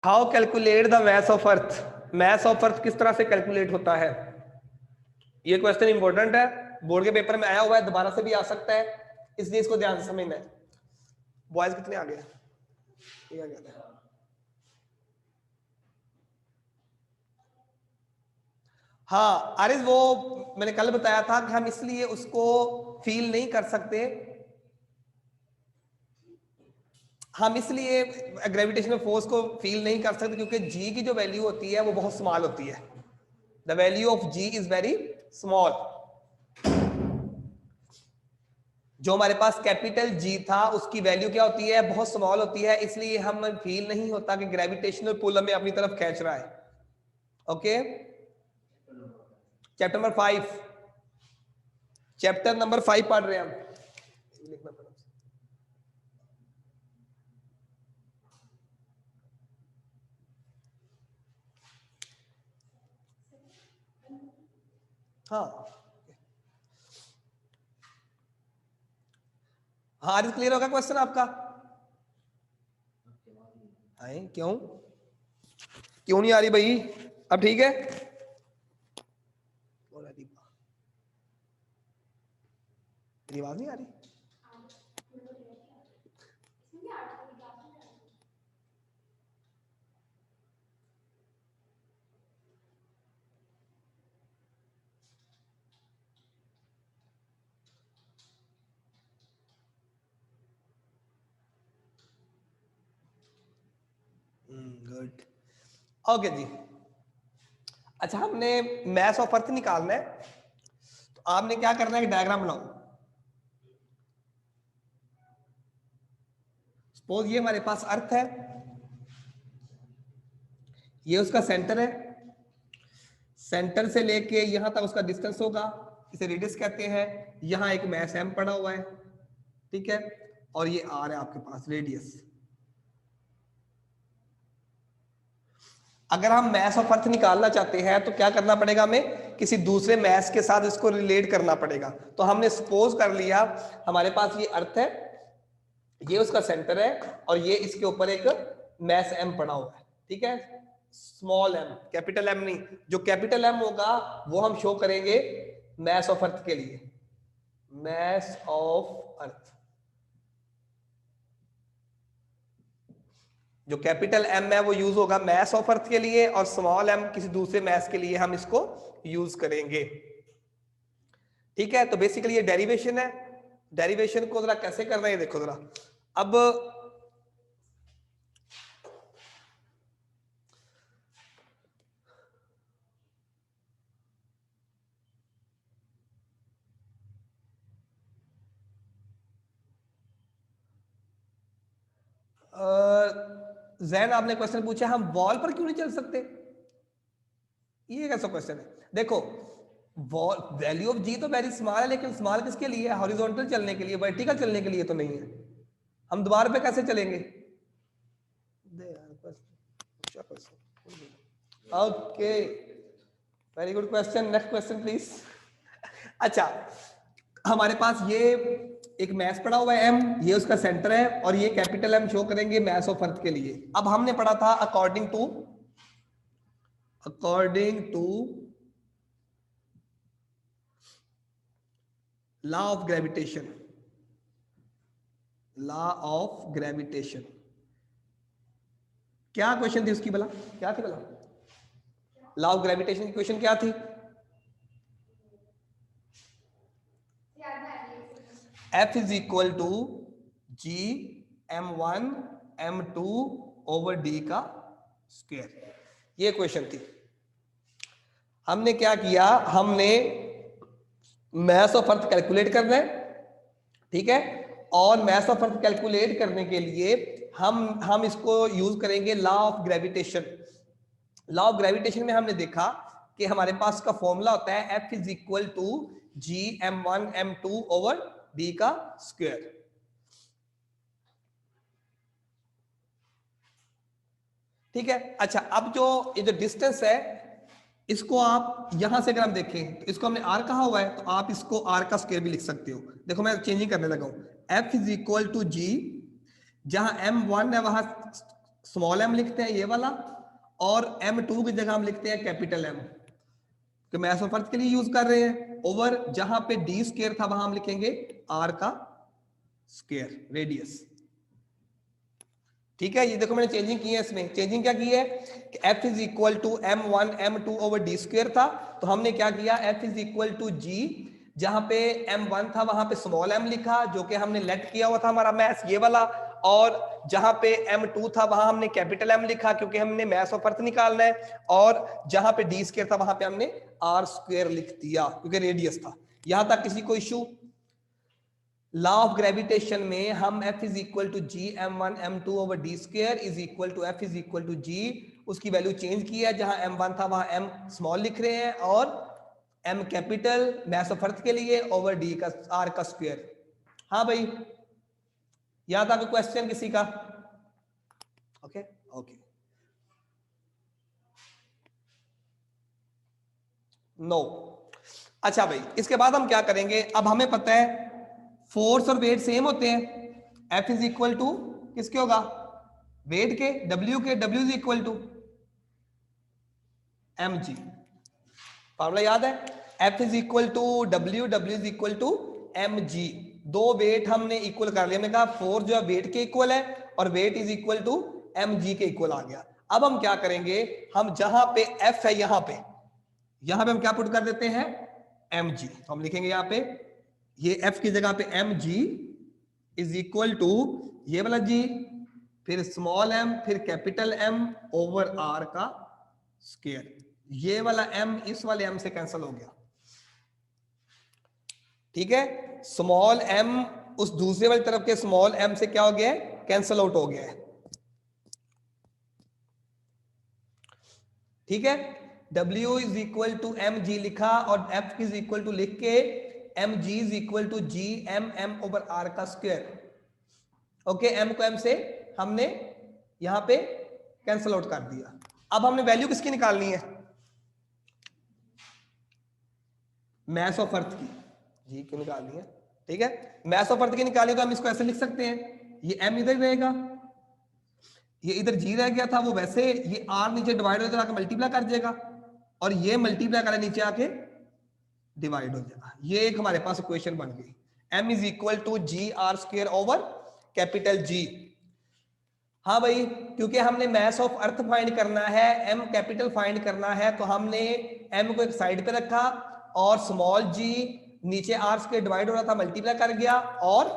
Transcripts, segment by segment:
How calculate the mass of earth, mass of earth किस तरह से कैलकुलेट होता है? ये क्वेश्चन इंपॉर्टेंट है, बोर्ड के पेपर में आया हुआ है, दोबारा से भी आ सकता है, इसलिए इसको ध्यान से समझना है। बॉयज कितने आ गए? ये आ गया। हाँ आरिज, वो मैंने कल बताया था कि हम इसलिए उसको फील नहीं कर सकते, हम इसलिए ग्रेविटेशनल फोर्स को फील नहीं कर सकते क्योंकि जी की जो वैल्यू होती है वो बहुत स्मॉल होती है। The value of G is very small. जो हमारे पास कैपिटल जी था उसकी वैल्यू क्या होती है? बहुत स्मॉल होती है, इसलिए हम फील नहीं होता कि ग्रेविटेशनल पुल हमें अपनी तरफ खींच रहा है। Okay, chapter number 5, chapter number 5 पढ़ रहे हैं हम। लिखना पड़ा। हाँ हाँ, क्लियर होगा क्वेश्चन आपका? है क्यों क्यों नहीं आ रही भाई? अब ठीक है? मेरी आवाज नहीं आ रही? गुड, ओके जी। अच्छा, हमने मैस ऑफ अर्थ निकालना है, तो आपने क्या करना है कि डायग्राम बनाओ। सपोज ये हमारे पास अर्थ है, ये उसका सेंटर है, सेंटर से लेके यहां तक उसका डिस्टेंस होगा, इसे रेडियस कहते हैं। यहां एक मैस एम पड़ा हुआ है, ठीक है, और ये आर है आपके पास रेडियस। अगर हम मैस ऑफ अर्थ निकालना चाहते हैं तो क्या करना पड़ेगा? हमें किसी दूसरे मैस के साथ इसको रिलेट करना पड़ेगा। तो हमने सपोज कर लिया हमारे पास ये अर्थ है, ये उसका सेंटर है, और ये इसके ऊपर एक मैस एम पड़ा हुआ है, ठीक है, स्मॉल एम, कैपिटल एम नहीं। जो कैपिटल एम होगा वो हम शो करेंगे मैस ऑफ अर्थ के लिए, मैस ऑफ अर्थ। जो कैपिटल एम है वो यूज होगा मैस ऑफ अर्थ के लिए, और स्मॉल एम किसी दूसरे मैस के लिए हम इसको यूज करेंगे, ठीक है। तो बेसिकली ये डेरिवेशन है। डेरिवेशन को जरा कैसे करना है देखो जरा। अब जैन आपने क्वेश्चन पूछा हम वॉल पर क्यों नहीं चल सकते? ये कैसा क्वेश्चन है? देखो, वॉल वैल्यू ऑफ जी तो वेरी स्मॉल है, लेकिन स्मॉल किसके लिए है? हॉरिजॉन्टल चलने के लिए, वर्टिकल चलने के लिए तो नहीं है। हम द्वार पे कैसे चलेंगे? Okay, very good question, next question please. अच्छा, हमारे पास ये एक मैस पड़ा हुआ है एम, ये उसका सेंटर है, और ये कैपिटल एम शो करेंगे मैस ऑफ अर्थ के लिए। अब हमने पढ़ा था according to law of gravitation, law of gravitation. क्या क्वेश्चन थी उसकी भला? क्या थी भला लॉ ऑफ ग्रेविटेशन की क्वेश्चन क्या थी? F is equal to G m1 m2 over D का स्क्वायर, ये क्वेश्चन थी। हमने क्या किया? हमने मैस ऑफ अर्थ कैलकुलेट करना है, ठीक है, और मैस ऑफ अर्थ कैलकुलेट करने के लिए हम इसको यूज करेंगे law of gravitation. Law of gravitation में हमने देखा कि हमारे पास का फॉर्मूला होता है F is equal to G m1 m2 over D का स्क्वायर, ठीक है। अच्छा, अब जो ये जो डिस्टेंस है, इसको आप यहां से अगर हम देखें तो इसको हमने आर कहा हुआ है, तो आप इसको आर का स्क्वायर भी लिख सकते हो। देखो मैं चेंजिंग करने लगा हूं, F is equal to G, जहां m1 है वहां स्मॉल m लिखते हैं ये वाला, और m2 की जगह हम लिखते हैं कैपिटल M, तो मैथ्स ऑफ अर्थ के लिए यूज कर रहे हैं। ओवर जहां पे d स्क्वायर था वहां हम लिखेंगे r का स्क्वायर रेडियस। ठीक है, ये देखो मैंने चेंजिंग की है इसमें। चेंजिंग क्या की है कि f is equal to m1 m2 over d square था, तो हमने क्या किया f is equal to g, जहां पे m1 था वहां पे स्मॉल m लिखा, जो कि हमने लेट किया हुआ था हमारा मैथ्स ये वाला, और जहां पे m2 था वहां हमने कैपिटल M लिखा क्योंकि हमने मैथ्स ऑफ अर्थ निकालना है, और जहां पे d स्क्वायर था वहां पे हमने r स्क्वायर लिख दिया क्योंकि रेडियस था। यहां तक किसी को इशू? लॉ ऑफ ग्रेविटेशन में हम f is equal to G m1 m2 over d square is equal to f is equal to g, उसकी वैल्यू चेंज की है, जहां m1 था वहां m स्मॉल लिख रहे हैं और m capital maths of earth के लिए ओवर d का r का स्क्वायर। हाँ भाई, याद आ गया क्वेश्चन किसी का? Okay okay, no. अच्छा भाई, इसके बाद हम क्या करेंगे? अब हमें पता है फोर्स और वेट सेम होते हैं। F इज इक्वल टू किसके होगा? वेट के, W के। W is equal to mg, formula याद है? F is equal to W, W is equal to mg। दो वेट हमने इक्वल कर लिया, हमने कहा फोर्स जो है वेट के इक्वल है और weight is equal to mg के इक्वल आ गया। अब हम क्या करेंगे, हम जहां पे F है यहां पे हम क्या पुट कर देते हैं? mg। तो हम लिखेंगे यहां पे, ये f की जगह पे mg इज इक्वल टू ये वाला g, फिर स्मॉल m, फिर कैपिटल M ओवर r का स्क्वायर। ये वाला m इस वाले m से कैंसिल हो गया। ठीक है, स्मॉल m उस दूसरे वाली तरफ के स्मॉल m से क्या हो गया है? कैंसिल आउट हो गया है। ठीक है, W is equal to mg लिखा और f इज इक्वल टू लिख के mg is equal to g m over r का स्क्वायर। ओके, m को m से हमने यहां पे कैंसिल आउट कर दिया। अब हमने वैल्यू किसकी निकालनी है? मैथ्स ऑफ अर्थ की, जी की निकालनी है। ठीक है, मैथ्स ऑफ अर्थ की निकालनी है तो हम इसको ऐसे लिख सकते हैं, ये m इधर रहेगा, ये इधर g रह गया था, वो वैसे ये r नीचे डिवाइड हो जाकर मल्टीप्लाई कर जाएगा और ये मल्टीप्लाई कर नीचे आके डिवाइड हो जाएगा। ये एक हमारे पास इक्वेशन बन गई, m is equal to G R square over capital G। हाँ भाई, क्योंकि हमने मैथ्स ऑफ अर्थ फाइंड करना है, m कैपिटल फाइंड करना है, तो हमने m को एक साइड पे रखा और स्मॉल g नीचे r स्क्वायर डिवाइड हो रहा था मल्टीप्लाई कर गया और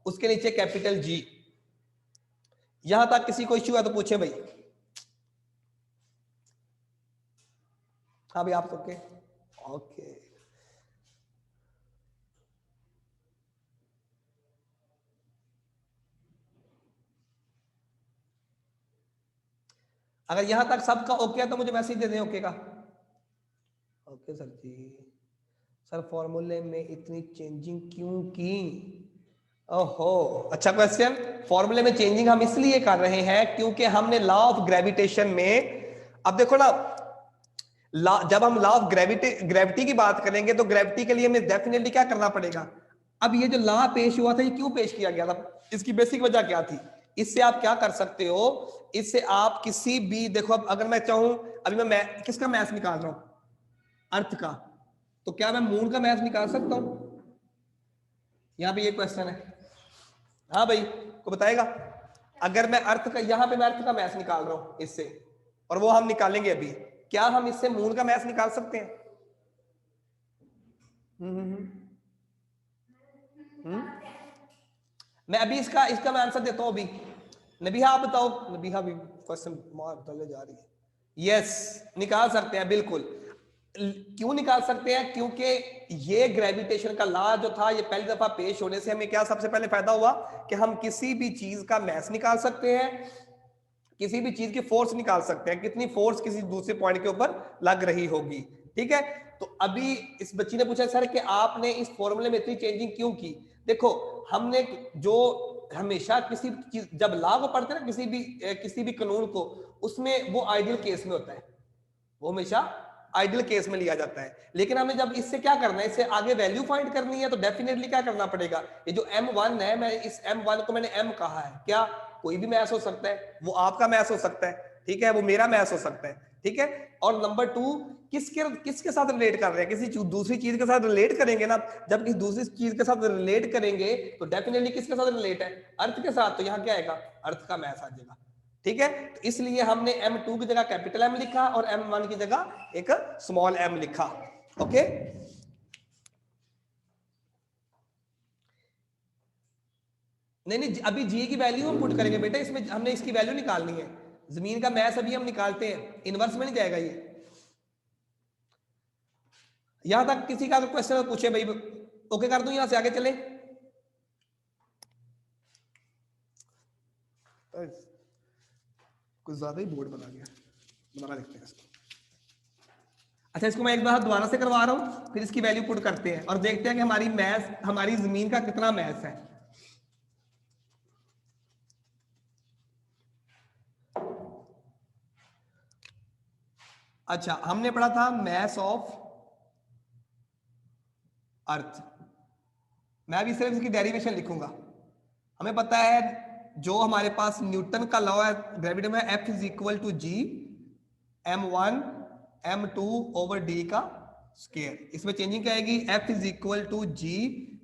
उसके नीचे कैपिटल G। यहां तक किसी को इश्यू है तो पूछे भाई। हाँ भाई, आप ओके ओके। अगर यहां तक सबका ओके है तो मुझे मैसेज दे दें ओके का। ओके सर जी। सर फॉर्मूले में इतनी चेंजिंग क्यों की? ओहो, अच्छा क्वेश्चन। फॉर्मूले में चेंजिंग हम इसलिए कर रहे हैं क्योंकि हमने लॉ ऑफ ग्रेविटेशन में, अब देखो ना, जब हम लॉ ऑफ ग्रेविटी की बात करेंगे तो ग्रेविटी के लिए हमें डेफिनेटली क्या करना पड़ेगा। अब ये जो लॉ पेश हुआ था ये क्यों पेश किया गया था, इसकी बेसिक वजह क्या थी? इससे आप क्या कर सकते हो, इससे आप किसी भी, देखो अब अगर मैं चाहूं, अभी मैं किसका मैथ निकाल रहा हूं? अर्थ का, तो क्या मैं मून का मैथ निकाल सकता हूं? यहां पे ये क्वेश्चन है। हाँ भाई, को बताएगा? अगर मैं अर्थ का, यहां पे मैं अर्थ का मैथ निकाल रहा हूं इससे, और वो हम निकालेंगे अभी, क्या हम इससे मून का मैथ निकाल सकते हैं? मैं अभी इसका मैं आंसर देता हूं अभी। नबीहा आप बताओ, नबीहा भी क्वेश्चन मार डाले जा रही है। यस, निकाल सकते हैं बिल्कुल। क्यों निकाल सकते हैं? क्योंकि ये ग्रेविटेशन का लॉ जो था ये पहली दफा पेश होने से हमें क्या सबसे पहले फायदा हुआ कि हम किसी भी चीज का मैथ निकाल सकते हैं, किसी भी चीज की फोर्स निकाल सकते हैं, कितनी फोर्स किसी दूसरे पॉइंट के ऊपर लग रही होगी। ठीक है, तो अभी इस बच्ची ने पूछा सर कि आपने इस फॉर्मूले में इतनी चेंजिंग क्यों की? देखो, हमने जो हमेशा किसी चीज, जब लॉ को पढ़ते हैं ना, किसी भी कानून को, उसमें वो आइडियल केस में होता है, वो हमेशा आइडियल केस में लिया जाता है। लेकिन हमें जब इससे क्या करना है, इससे आगे वैल्यू फाइंड करनी है, तो डेफिनेटली क्या करना पड़ेगा, ये जो m1 है, मैं इस m1 को मैंने m कहा है, क्या कोई भी मैथ हो सकता है, वो आपका मैथ हो सकता है, ठीक है, वो मेरा मैथ हो सकता है, ठीक है। और नंबर 2, किसके साथ रिलेट कर रहे हैं, किसी दूसरी चीज के साथ रिलेट करेंगे ना, जब किसी दूसरी चीज के साथ रिलेट करेंगे तो डेफिनेटली किसके साथ रिलेट है, अर्थ के साथ, तो यहाँ क्या आएगा, अर्थ का मैथ आ जाएगा, ठीक है। तो इसलिए हमने M2 की जगह कैपिटल M लिखा और M1 की जगह एक स्मॉल m लिखा, ओके। नहीं, अभी जी की वैल्यू हम पुट करेंगे बेटा, इसमें हमने इसकी वैल्यू निकालनी है, जमीन का मैथ अभी हम निकालते हैं, इनवर्स में नहीं जाएगा ये। यहां तक किसी का क्वेश्चन पूछे भाई, ओके कर दूं, यहां से आगे चले। कुछ ज्यादा ही बोर्ड बना गया, बनाना देखते हैं इसको। अच्छा, इसको मैं एक बार दोबारा से करवा रहा हूं, फिर इसकी वैल्यू पुट करते हैं और देखते हैं कि हमारी मैथ, हमारी जमीन का कितना मैथ है। अच्छा, हमने पढ़ा था मैथ ऑफ अर्थ, मैं भी सिर्फ इसकी डेरिवेशन लिखूंगा। हमें पता है जो हमारे पास न्यूटन का लॉ है ग्रेविटी में, F is equal to G m1 m2 over D का स्क्वायर। इसमें चेंजिंग क्या आएगी, F is equal to G,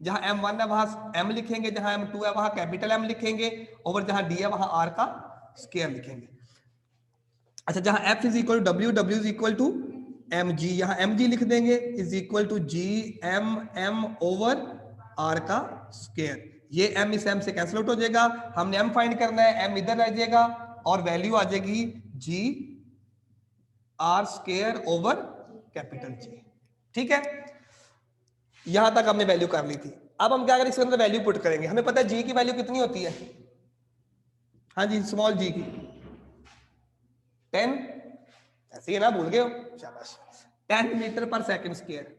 जहां m1 है वहां m लिखेंगे, जहां m2 है वहां कैपिटल M लिखेंगे, ओवर जहां d है वहां r का स्क्वायर लिखेंगे। अच्छा, जहां F is equal to W is equal to mg, यहाँ mg लिख देंगे, is equal to G m over r का स्क्वायर। ये m इस m से कैंसिल आउट हो जाएगा, हमने m फाइंड करना है, m इधर रह जाएगा और वैल्यू आ जाएगी g r square over capital G, ठीक है। यहां तक हमने वैल्यू कर ली थी। अब हम क्या करें, इसके अंदर वैल्यू पुट करेंगे। हमें पता है g की वैल्यू कितनी होती है, हाँ जी, स्मॉल g की 10, ऐसे ही ना, भूल गए हो, शाबाश, 10 मीटर पर सेकंड स्क्वायर,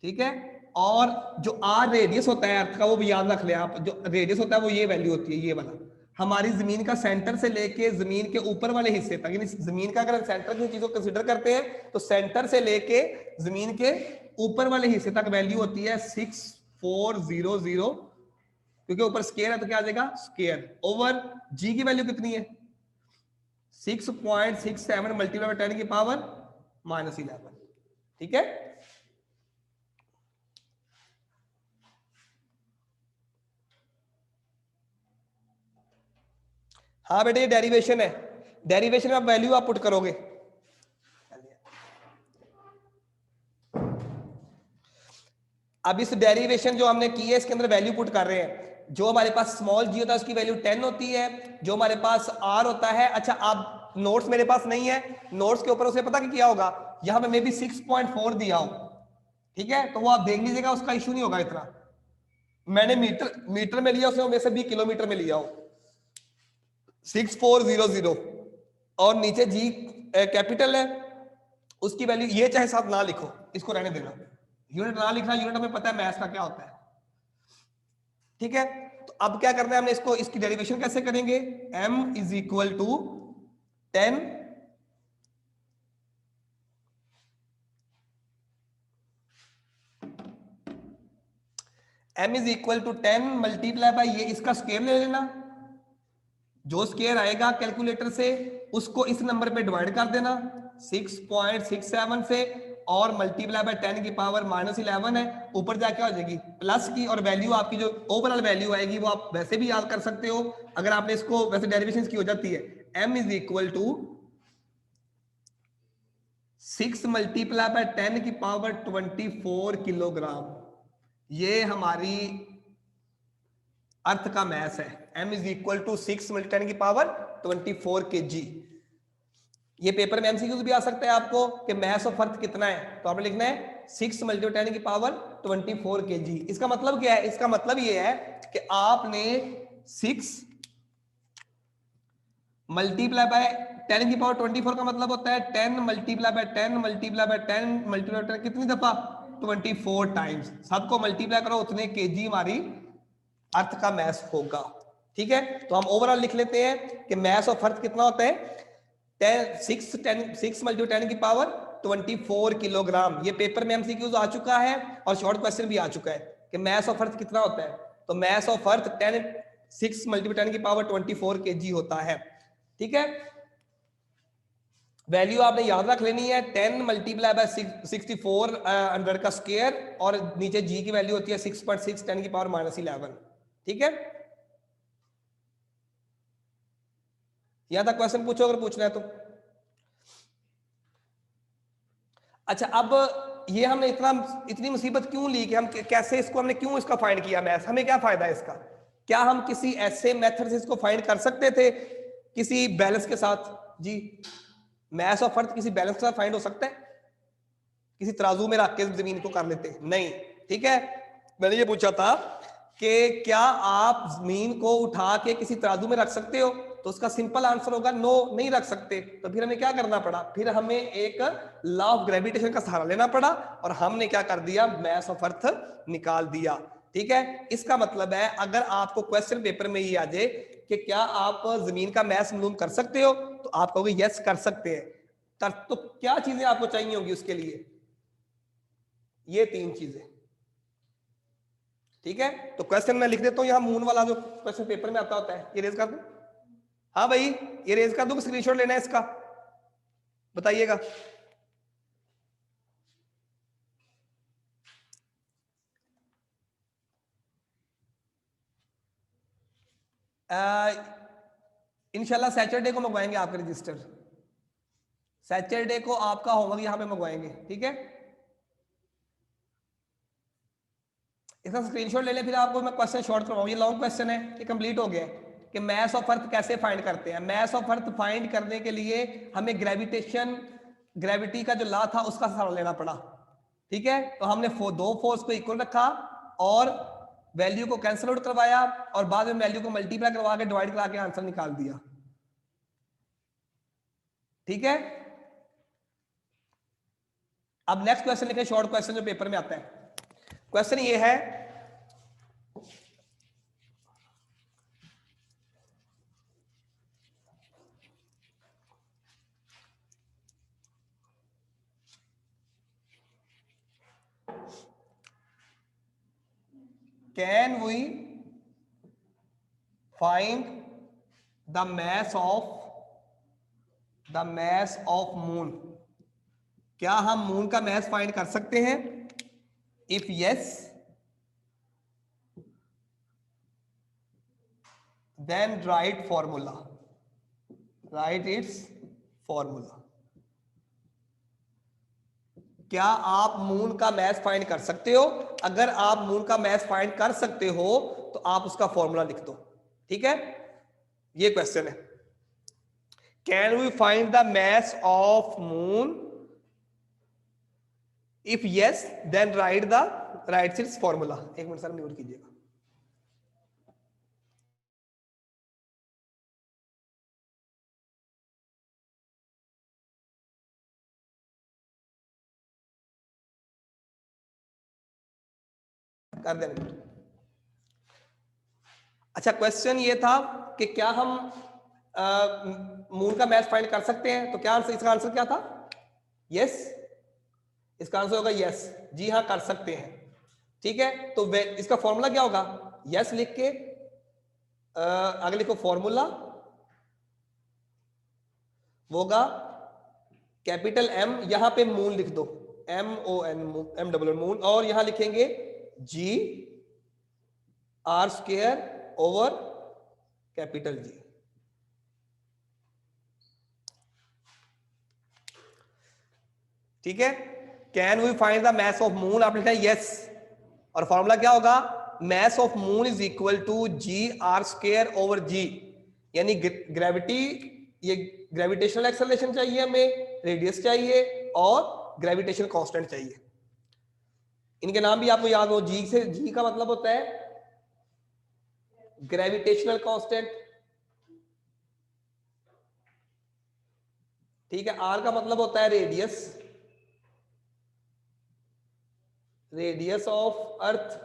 ठीक है। और जो r रेडियस होता है अर्थ का, वो भी याद रख ले आप, जो रेडियस होता है वो ये वैल्यू होती है, ये वाला। हमारी जमीन का सेंटर से लेके जमीन के ऊपर वाले हिस्से तक, यानी जमीन का अगर सेंटर की चीज को कंसीडर करते हैं तो सेंटर से लेके जमीन के ऊपर वाले हिस्से तक वैल्यू होती है 6400, क्योंकि ऊपर स्क्वायर है तो क्या आ जाएगा, स्क्वायर ओवर जी की वैल्यू कितनी है 6.67 मल्टीप्लाई 10 की पावर -11, ठीक है। हाँ बेटे, ये डेरिवेशन है, डेरिवेशन में आप वैल्यू आप पुट करोगे। अब इस डेरिवेशन जो हमने की है इसके अंदर वैल्यू पुट कर रहे हैं। जो हमारे पास स्मॉल जी होता है उसकी वैल्यू 10 होती है, जो हमारे पास आर होता है। अच्छा, आप नोट्स मेरे पास नहीं है, नोट्स के ऊपर उसे पता क्या होगा, यहां पे मे बी 6.4 दिया हो, ठीक है, तो वो आप देख लीजिएगा, उसका इशू नहीं होगा इतना। मैंने मीटर में लिया, उसने वैसे भी किलोमीटर में लिया हो, 6400, और नीचे जी कैपिटल है, उसकी वैल्यू ये चाहे साथ ना लिखो, इसको रहने देना, यूनिट ना लिखना, यूनिट हमें पता है मैथ्स का क्या होता है, ठीक है। तो अब क्या करना है हमने, इसको, इसकी डेरिवेशन कैसे करेंगे, m is equal to 10 m is equal to 10 multiply by ये इसका स्क्वायर ले लेना, जो स्क्वायर आएगा कैलकुलेटर से उसको इस नंबर पे डिवाइड कर देना 6.67 से, और मल्टीप्लाई बाय 10 की पावर -11 है, ऊपर जाके हो जाएगी प्लस की, और वैल्यू आपकी जो ओवरऑल वैल्यू आएगी वो आप वैसे भी याद कर सकते हो, अगर आपने इसको वैसे डेरिवेशन की हो जाती है। m is equal to 6 multiply by 10 की पावर 24 किलोग्राम, ये हमारी अर्थ का मैथ है। m is equal to 6 multi 10 की पावर 24 kg। ये पेपर में एमसीक्यूज भी आ सकता है आपको कि मैथ ऑफ अर्थ कितना है, तो आपने लिखना है 6 मल्टी 10 की पावर 24 kg। इसका मतलब क्या है, इसका मतलब ये है कि आपने 6 मल्टीप्लाई बाय 10 की पावर 24 का मतलब होता है 10 multiply by 10 multiply by 10 multiply by 10 कितनी दफा, 24 टाइम्स, सबको मल्टीप्लाई करो उतने केजी हमारी अर्थ का मैथ होगा, ठीक है। तो हम ओवरऑल लिख लेते हैं कि मैथ ऑफ अर्थ कितना होता है 6 मल्टी 10 की पावर 24 किलोग्राम। ये पेपर में एमसीक्यूज आ चुका है और शॉर्ट क्वेश्चन भी आ चुका है कि मैथ ऑफ अर्थ कितना होता है। तो मैथ ऑफ अर्थ 6 × 10⁻24 kg होता है। ठीक है, वैल्यू आपने याद रख लेनी है 10 × 64 का स्क्वायर और नीचे g की वैल्यू होती है 6.6 10⁻−11। ठीक है, यहां तक क्वेश्चन पूछो अगर पूछना है तो। अच्छा, अब ये हमने इतनी मुसीबत क्यों ली कि हम कैसे इसको हमने क्यों इसका फाइंड किया मैथ्स, हमें क्या फायदा है इसका? क्या हम किसी ऐसे मेथड से इसको फाइंड कर सकते थे किसी बैलेंस के साथ? जी, मैथ्स और फर्क किसी बैलेंस के साथ फाइंड हो सकता है? किसी तराजू में रख के जमीन को कर लेते? नहीं। ठीक है, मैंने ये पूछा था कि क्या आप जमीन को उठा के किसी तराजू में रख सकते हो? तो उसका सिंपल आंसर होगा नो, नहीं रख सकते। तो फिर हमें क्या करना पड़ा? फिर हमें एक लॉ ऑफ ग्रेविटेशन का सहारा लेना पड़ा और हमने क्या कर दिया? मैथ्स ऑफ अर्थ निकाल दिया। ठीक है, इसका मतलब है अगर आपको क्वेश्चन पेपर में ये आ जाए कि क्या आप जमीन का मैथ्स मालूम कर सकते हो, तो आप कहोगे यस कर सकते हैं। तो क्या चीजें आपको चाहिए होंगी उसके लिए? ये 3 चीजें। ठीक है, तो क्वेश्चन मैं लिख देता हूं यहां, मून वाला जो क्वेश्चन पेपर में आता होता है, ये रेज कर दूं? हाँ भाई, ये रेज कर दूं? स्क्रीनशॉट लेना है इसका, बताइएगा। इंशाल्लाह सैटरडे को मंगवाएंगे आपके रजिस्टर, सैटरडे को आपका होमवर्क यहां पे मंगवाएंगे। ठीक है, इसका स्क्रीनशॉट ले लें, फिर आपको मैं क्वेश्चन शॉर्ट करवाऊं। ये लॉन्ग क्वेश्चन है, ये कंप्लीट हो गया है कि मैथ्स ऑफ अर्थ कैसे फाइंड करते हैं। मैथ्स ऑफ अर्थ फाइंड करने के लिए हमें ग्रेविटी का जो लॉ था उसका सहारा लेना पड़ा। ठीक है, तो हमने दो फोर्स को इक्वल रखा और वैल्यू को कैंसिल आउट करवाया और बाद में वैल्यू को मल्टीप्लाई करवा के डिवाइड करा के आंसर निकाल दिया। ठीक है, अब नेक्स्ट क्वेश्चन लिखें, शॉर्ट क्वेश्चन जो पेपर में आता है। क्वेश्चन ये है, can we find the mass of moon? क्या हम मून का मैस फाइंड कर सकते हैं? If yes then write formula, write its formula. क्या आप मून का मैस फाइंड कर सकते हो? अगर आप मून का मैस फाइंड कर सकते हो तो आप उसका फॉर्मूला लिख दो। ठीक है, ये क्वेश्चन है, can we find the mass of moon? If yes then write its formula. एक मिनट सर, म्यूट कीजिएगा। कर देना। अच्छा, क्वेश्चन ये था कि क्या हम मून का मैस फाइंड कर सकते हैं? तो क्या आंसर, इसका आंसर क्या था? यस, इसका आंसर होगा यस। जी हाँ, कर सकते हैं। ठीक है, तो इसका फॉर्मूला क्या होगा? यस लिख के आगे लिखो फॉर्मूला, वो होगा कैपिटल एम, यहां पे मून लिख दो, MON मून, और यहां लिखेंगे G R² over capital G। ठीक है, can we find the mass of moon, आप लिखा है यस, और फॉर्मूला क्या होगा? Mass of moon is equal to GR² over G, यानी ग्रेविटी, ये ग्रेविटेशनल एक्सेलरेशन चाहिए हमें, रेडियस चाहिए और ग्रेविटेशन कांस्टेंट चाहिए। इनके नाम भी आपको याद हो, जी का मतलब होता है ग्रेविटेशनल कांस्टेंट। ठीक है, आर का मतलब होता है रेडियस ऑफ अर्थ।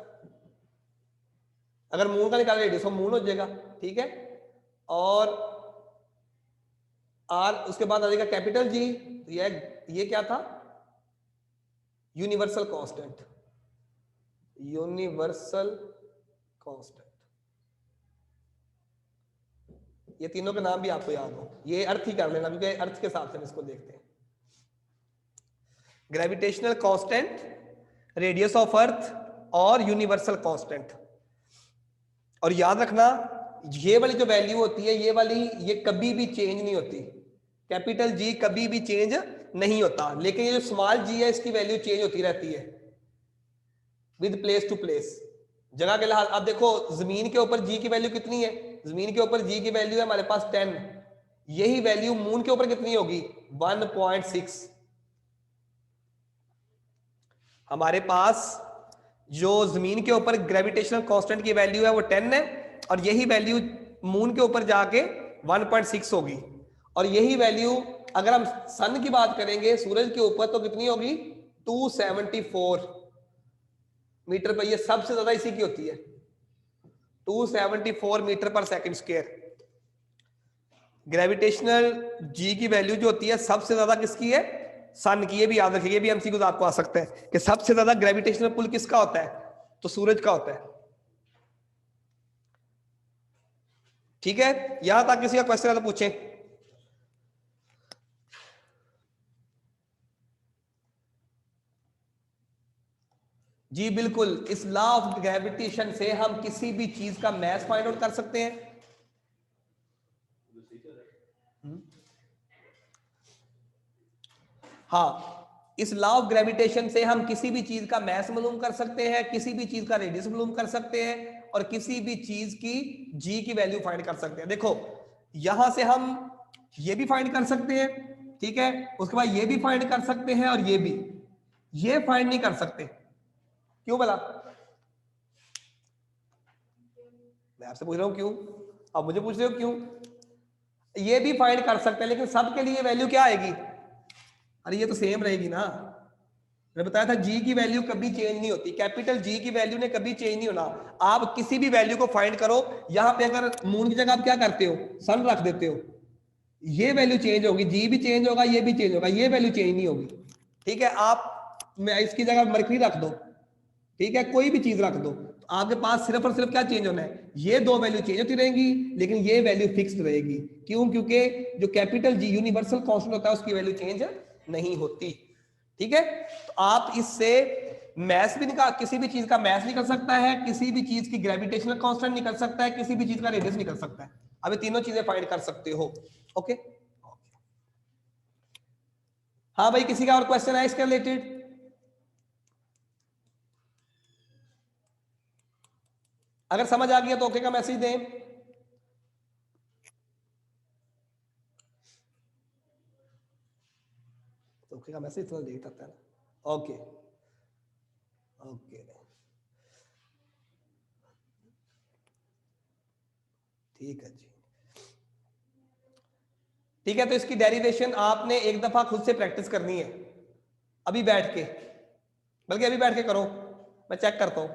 अगर मून का निकाल रेडियस ऑफ मून हो जाएगा। ठीक है, और आर उसके बाद आ जाएगा कैपिटल जी। ये क्या था? Universal constant, universal constant. ये तीनों के नाम भी आपको याद हो, ये अर्थ ही कर लेना क्योंकि अर्थ के हिसाब से हम इसको देखते हैं। Gravitational constant, radius of earth और यूनिवर्सल कांस्टेंट। और याद रखना ये वाली जो वैल्यू होती है, ये वाली, ये कभी भी चेंज नहीं होती। कैपिटल जी कभी भी चेंज नहीं होता, लेकिन ये जो स्मॉल जी है इसकी वैल्यू चेंज होती रहती है विद प्लेस टू प्लेस, जगह के लिहाज। अब देखो जमीन के ऊपर जी की वैल्यू कितनी है, जमीन के ऊपर जी की वैल्यू है हमारे पास 10, यही वैल्यू मून के ऊपर कितनी होगी 1.6। हमारे पास जो जमीन के ऊपर ग्रेविटेशनल कांस्टेंट की वैल्यू है वो 10 है, और यही वैल्यू मून के ऊपर जाके 1.6 होगी। और यही वैल्यू अगर हम सन की बात करेंगे सूरज के ऊपर तो कितनी होगी 274 मीटर पर। ये सबसे ज्यादा इसी की होती है 274 मीटर पर सेकंड स्क्वायर। ग्रेविटेशनल जी की वैल्यू जो होती है सबसे ज्यादा किसकी है, सन की। ये भी याद रखिए, ये भी एमसीक्यू आपको आ सकता है कि सबसे ज्यादा ग्रेविटेशनल पुल किसका होता है, तो सूरज का होता है। ठीक है, यहां तक किसी का क्वेश्चन है तो पूछें। जी बिल्कुल, इस लॉ ऑफ ग्रेविटेशन से हम किसी भी चीज का मैस फाइंड आउट कर सकते हैं। हाँ, इस लॉ ऑफ ग्रेविटेशन से हम किसी भी चीज का मैस मालूम कर सकते हैं, किसी भी चीज का रेडियस मालूम कर सकते हैं, और किसी भी चीज की जी की वैल्यू फाइंड कर सकते हैं। देखो यहां से हम ये भी फाइंड कर सकते हैं, ठीक है, उसके बाद ये भी फाइंड कर सकते हैं, और ये भी, ये फाइंड नहीं कर सकते। क्यों भला, मैं आपसे पूछ रहा हूं क्यों, अब मुझे पूछ रहे हो क्यों। ये भी फाइंड कर सकते हैं, लेकिन सबके लिए वैल्यू क्या आएगी, अरे ये तो सेम रहेगी ना। मैंने बताया था जी की वैल्यू कभी चेंज नहीं होती, कैपिटल जी की वैल्यू ने कभी चेंज नहीं होना। आप किसी भी वैल्यू को फाइंड करो, यहां पे अगर मून की जगह आप क्या करते हो, सन रख देते हो, ये वैल्यू चेंज होगी, जी भी चेंज होगा, ये भी चेंज होगा, ये वैल्यू चेंज नहीं होगी। ठीक है, आप मैं इसकी जगह मरकरी रख दो, ठीक है, कोई भी चीज रख दो, तो आपके पास सिर्फ और सिर्फ क्या चेंज होना है, ये दो वैल्यू चेंज होती रहेंगी, लेकिन ये वैल्यू फिक्स्ड रहेगी। क्यों, क्योंकि जो कैपिटल जी यूनिवर्सल कांस्टेंट होता है उसकी वैल्यू चेंज नहीं होती। ठीक है, तो आप इससे मैथ भी निकाल, किसी भी चीज का मैथ निकल सकता है, किसी भी चीज की ग्रेविटेशनल कांस्टेंट निकल सकता है, किसी भी चीज का रेडियस निकल सकता है। अब ये तीनों चीजें फाइंड कर सकते हो। ओके, हाँ भाई, किसी का और क्वेश्चन है इसके रिलेटेड? अगर समझ आ गया तो ओके का मैसेज दें। ओके का मैसेज थोड़ा लेट आता है ना। ओके ओके, ठीक है जी। ठीक है, तो इसकी डेरिवेशन आपने एक दफा खुद से प्रैक्टिस करनी है, अभी बैठ के, बल्कि अभी बैठ के करो, मैं चेक करता हूं,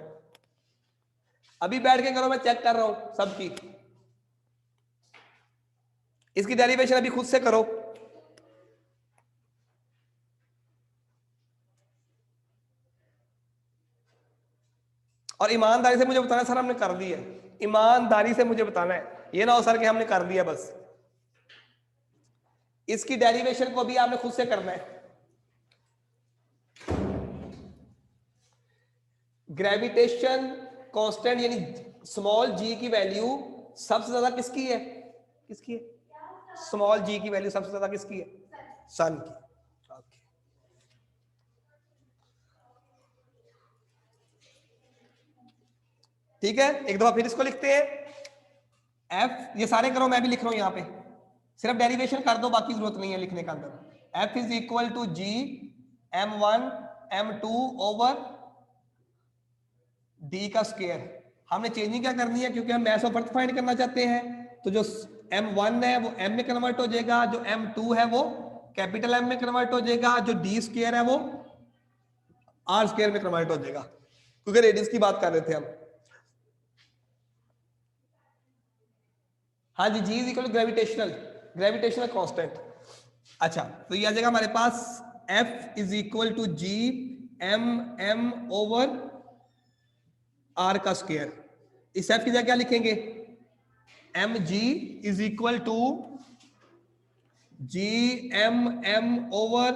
अभी बैठ के करो, मैं चेक कर रहा हूं सबकी। इसकी डेरिवेशन अभी खुद से करो। और ईमानदारी से मुझे बताना सर हमने कर दिया है, ईमानदारी से मुझे बताना है, ये ना हो सर कि हमने कर दिया बस। इसकी डेरिवेशन को भी आपने खुद से करना है। ग्रेविटेशन कांस्टेंट यानी स्मॉल जी की वैल्यू सबसे ज्यादा किसकी है, किसकी है, स्मॉल जी की वैल्यू सबसे ज्यादा किसकी है, सन की। ठीक है, एक दफा फिर इसको लिखते हैं। एफ, ये सारे करो, मैं भी लिख रहा हूं यहां पे, सिर्फ डेरिवेशन कर दो, बाकी जरूरत नहीं है लिखने का अंदर। F is equal to G m1 m2 over D का स्क्वायर। हमने चेंजिंग क्या करनी है, क्योंकि हम मैथ ऑफ अर्थ फाइंड करना चाहते हैं, तो जो m1 है वो m में कन्वर्ट हो जाएगा, जो m2 है वो कैपिटल M में कन्वर्ट हो जाएगा, जो डी स्क्वायर है वो आर स्क्वायर में कन्वर्ट हो जाएगा, क्योंकि रेडियस की बात कर रहे थे हम। हाँ जी, G is equal to gravitational constant. अच्छा, तो ये आ जाएगा हमारे पास F is equal to G m over R का स्क्वायर। इस F की जगह क्या लिखेंगे, M G is equal to G M over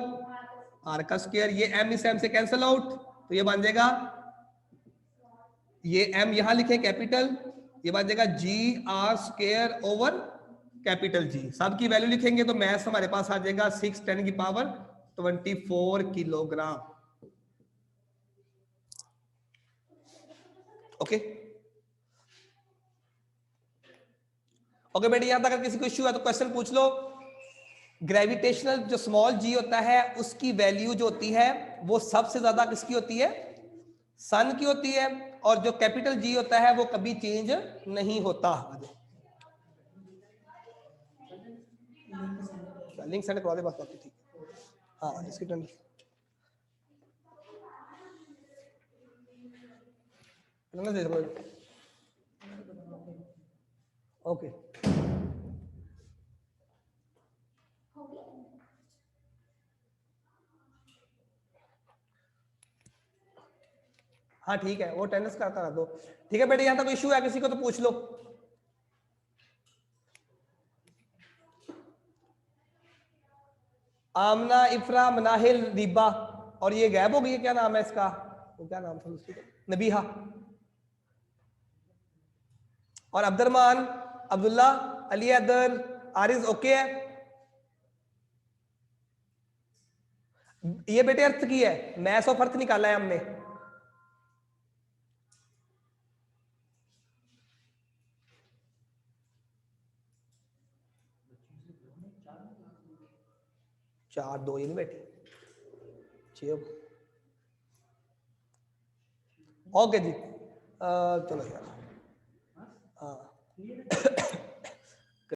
R का स्क्वायर। ये एम इस एम से कैंसल आउट, तो ये बन जाएगा, ये एम यहां लिखे कैपिटल, ये बन जाएगा G R square over capital G. सब की वैल्यू लिखेंगे तो मैथ हमारे पास आ जाएगा 6 10 की पावर 24 किलोग्राम। ओके ओके बेटे, यहां तक अगर किसी को इश्यू है तो क्वेश्चन पूछ लो। ग्रेविटेशनल जो स्मॉल जी होता है उसकी वैल्यू जो होती है वो सबसे ज्यादा किसकी होती है, सन की होती है, और जो कैपिटल जी होता है वो कभी चेंज नहीं होता। लिंक सेंड करवा दे बस, बाकी ठीक। हाँ इसकी टर्न दे दो। ओके हाँ ठीक है, वो टेनिस का करा दो। ठीक है बेटे, यहां तक इश्यू है किसी को तो पूछ लो। आमना, इफ्रा, मनाहिल, रीबा, और ये गैप हो गई है, क्या नाम है इसका, तो क्या नाम था उसकी, नबीहा और अब्दुर्रहमान, अब्दुल्ला, अली अदर, आरिज। ओके है, ये बेटे अर्थ की है, मैथ्स ऑफ अर्थ निकाला है हमने। चार दो ये नहीं बैठी, छह। ओके जी, चलो यार, हाँ